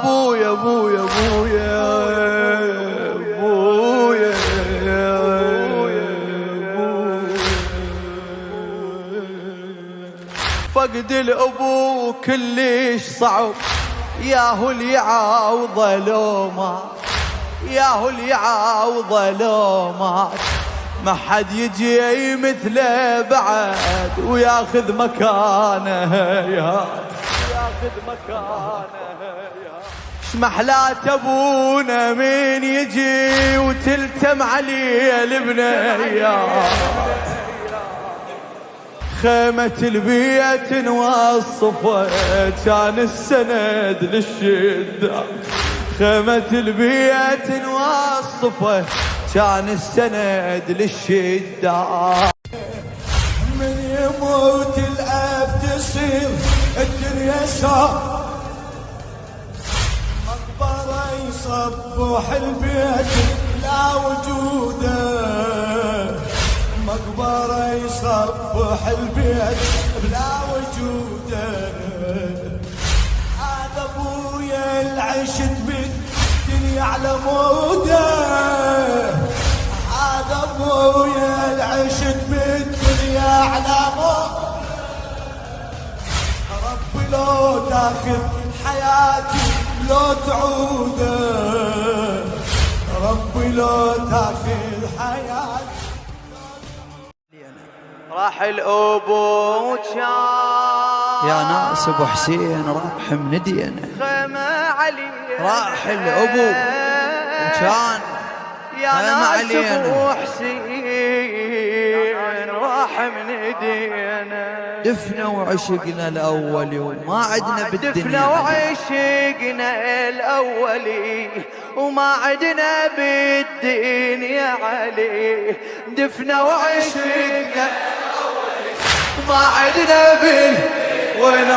بويا بويا بويا بويا فقد الأبو كلش صعب، ياهو اللي يعوضه لو مات، ياهو اللي يعوضه لو مات، ما حد يجي مثله بعد وياخذ مكانه ياخذ مكانه. شمحلات ابونا من يجي وتلتم عليه البنيات، خيمة البيت نوصفه كان السند للشدة، خيمة البيت نوصفه كان السند للشدة. من يموت الأب تصير الدنيا صار، مقبرة يصبح البيت لا وجوده، مقبرة يصبح البيت بلا وجوده. هذا ابويا العشت بالدنيا على موده، هذا ابويا العشت بالدنيا على موده. ربي لو تاخذ حياتي لو تعوده، ربي لو تاخذ حياتي. راح الأبو كان يا ناس ابو حسين راح من دينا، خيمة علي راح الابو وكان يا خيمة ناس علينا، ابو حسين راح من دينا. دفنا وعشقنا الاولي وما عدنا بالدنيا دفنا وعشقنا الاولي وما عدنا بالدنيا علي، دفنا وعشقنا وما عدنا وين